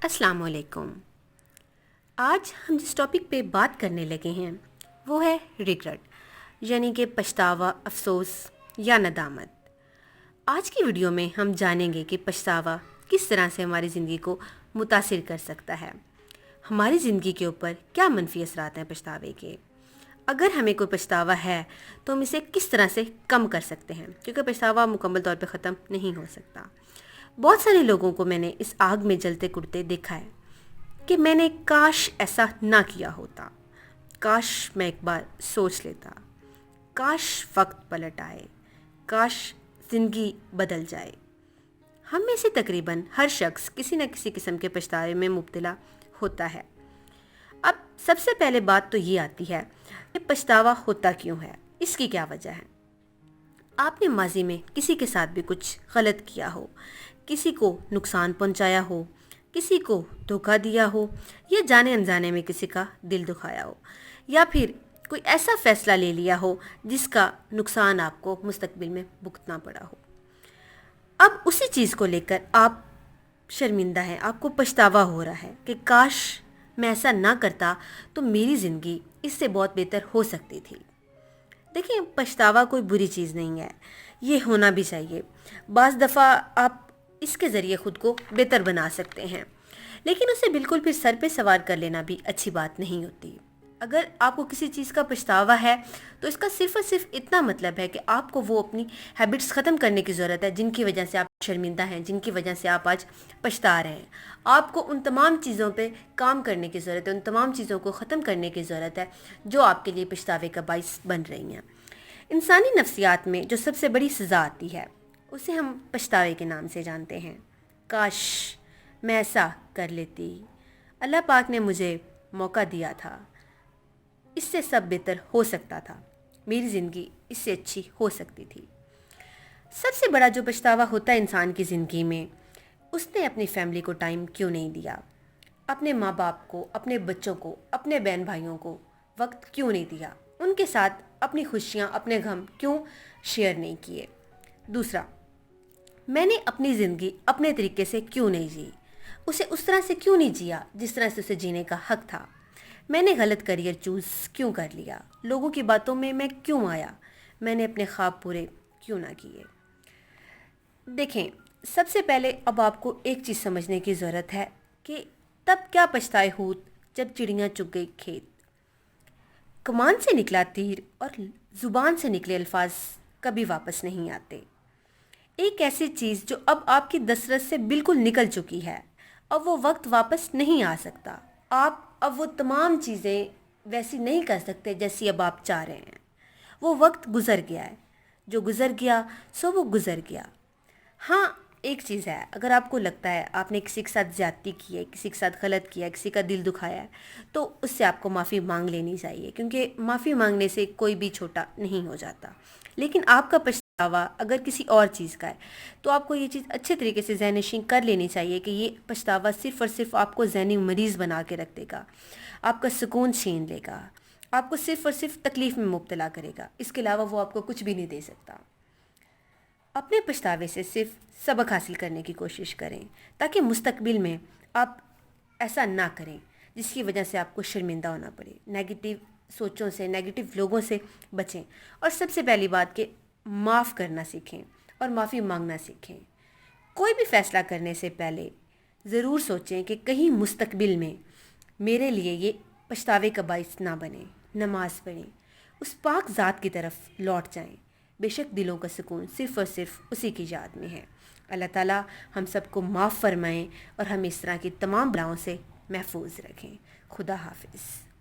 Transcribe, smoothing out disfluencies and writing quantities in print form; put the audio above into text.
السلام علیکم۔ آج ہم جس ٹاپک پہ بات کرنے لگے ہیں وہ ہے ریگریٹ، یعنی کہ پچھتاوا، افسوس یا ندامت۔ آج کی ویڈیو میں ہم جانیں گے کہ پچھتاوا کس طرح سے ہماری زندگی کو متاثر کر سکتا ہے، ہماری زندگی کے اوپر کیا منفی اثرات ہیں پچھتاوے کے۔ اگر ہمیں کوئی پچھتاوا ہے تو ہم اسے کس طرح سے کم کر سکتے ہیں، کیونکہ پچھتاوا مکمل طور پہ ختم نہیں ہو سکتا۔ بہت سارے لوگوں کو میں نے اس آگ میں جلتے کڑتے دیکھا ہے کہ میں نے کاش ایسا نہ کیا ہوتا، کاش میں ایک بار سوچ لیتا، کاش وقت پلٹ آئے، کاش زندگی بدل جائے۔ ہم میں سے تقریباً ہر شخص کسی نہ کسی قسم کے پچھتاوے میں مبتلا ہوتا ہے۔ اب سب سے پہلے بات تو یہ آتی ہے کہ پچھتاوا ہوتا کیوں ہے، اس کی کیا وجہ ہے۔ آپ نے ماضی میں کسی کے ساتھ بھی کچھ غلط کیا ہو، کسی کو نقصان پہنچایا ہو، کسی کو دھوکہ دیا ہو، یا جانے انجانے میں کسی کا دل دکھایا ہو، یا پھر کوئی ایسا فیصلہ لے لیا ہو جس کا نقصان آپ کو مستقبل میں بھگتنا پڑا ہو۔ اب اسی چیز کو لے کر آپ شرمندہ ہیں، آپ کو پچھتاوا ہو رہا ہے کہ کاش میں ایسا نہ کرتا تو میری زندگی اس سے بہت بہتر ہو سکتی تھی۔ دیکھیں، پچھتاوا کوئی بری چیز نہیں ہے، یہ ہونا بھی چاہیے۔ بعض دفعہ آپ اس کے ذریعے خود کو بہتر بنا سکتے ہیں، لیکن اسے بالکل پھر سر پہ سوار کر لینا بھی اچھی بات نہیں ہوتی۔ اگر آپ کو کسی چیز کا پچھتاوا ہے تو اس کا صرف اور صرف اتنا مطلب ہے کہ آپ کو وہ اپنی ہیبٹس ختم کرنے کی ضرورت ہے جن کی وجہ سے آپ شرمندہ ہیں، جن کی وجہ سے آپ آج پچھتا رہے ہیں۔ آپ کو ان تمام چیزوں پہ کام کرنے کی ضرورت ہے، ان تمام چیزوں کو ختم کرنے کی ضرورت ہے جو آپ کے لیے پچھتاوے کا باعث بن رہی ہیں۔ انسانی نفسیات میں جو سب سے بڑی سزا آتی ہے اسے ہم پچھتاوے کے نام سے جانتے ہیں۔ کاش میں ایسا کر لیتی، اللہ پاک نے مجھے موقع دیا تھا، اس سے سب بہتر ہو سکتا تھا، میری زندگی اس سے اچھی ہو سکتی تھی۔ سب سے بڑا جو پچھتاوا ہوتا ہے انسان کی زندگی میں، اس نے اپنی فیملی کو ٹائم کیوں نہیں دیا، اپنے ماں باپ کو، اپنے بچوں کو، اپنے بہن بھائیوں کو وقت کیوں نہیں دیا، ان کے ساتھ اپنی خوشیاں، اپنے غم کیوں شیئر نہیں کیے۔ دوسرا، میں نے اپنی زندگی اپنے طریقے سے کیوں نہیں جی، اسے اس طرح سے کیوں نہیں جیا جس طرح سے اسے جینے کا حق تھا۔ میں نے غلط کریئر چوز کیوں کر لیا، لوگوں کی باتوں میں کیوں آیا، میں نے اپنے خواب پورے کیوں نہ کیے۔ دیکھیں، سب سے پہلے اب آپ کو ایک چیز سمجھنے کی ضرورت ہے کہ تب کیا پچھتائے ہوت جب چڑیاں چگ گئی کھیت۔ کمان سے نکلا تیر اور زبان سے نکلے الفاظ کبھی واپس نہیں آتے۔ ایک ایسی چیز جو اب آپ کی دسترس سے بالکل نکل چکی ہے، اب وہ وقت واپس نہیں آ سکتا۔ آپ اب وہ تمام چیزیں ویسی نہیں کر سکتے جیسی اب آپ چاہ رہے ہیں۔ وہ وقت گزر گیا ہے، جو گزر گیا سو وہ گزر گیا۔ ہاں، ایک چیز ہے، اگر آپ کو لگتا ہے آپ نے کسی کے ساتھ زیادتی کی ہے، کسی کے ساتھ غلط کیا ہے، کسی کا دل دکھایا ہے، تو اس سے آپ کو معافی مانگ لینی چاہیے، کیونکہ معافی مانگنے سے کوئی بھی چھوٹا نہیں ہو جاتا۔ لیکن آپ کا پچھتاوا اگر کسی اور چیز کا ہے تو آپ کو یہ چیز اچھے طریقے سے ذہن نشین کر لینی چاہیے کہ یہ پچھتاوا صرف اور صرف آپ کو ذہنی مریض بنا کے رکھ دے گا، آپ کا سکون چھین لے گا، آپ کو صرف اور صرف تکلیف میں مبتلا کرے گا، اس کے علاوہ وہ آپ کو کچھ بھی نہیں دے سکتا۔ اپنے پچھتاوے سے صرف سبق حاصل کرنے کی کوشش کریں تاکہ مستقبل میں آپ ایسا نہ کریں جس کی وجہ سے آپ کو شرمندہ ہونا پڑے۔ نیگیٹو سوچوں سے، نیگیٹو لوگوں سے بچیں، اور سب سے پہلی بات کہ معاف کرنا سیکھیں اور معافی مانگنا سیکھیں۔ کوئی بھی فیصلہ کرنے سے پہلے ضرور سوچیں کہ کہیں مستقبل میں میرے لیے یہ پچھتاوے کا باعث نہ بنے۔ نماز پڑھیں، اس پاک ذات کی طرف لوٹ جائیں، بے شک دلوں کا سکون صرف اور صرف اسی کی یاد میں ہے۔ اللہ تعالیٰ ہم سب کو معاف فرمائیں اور ہم اس طرح کی تمام بلاؤں سے محفوظ رکھیں۔ خدا حافظ۔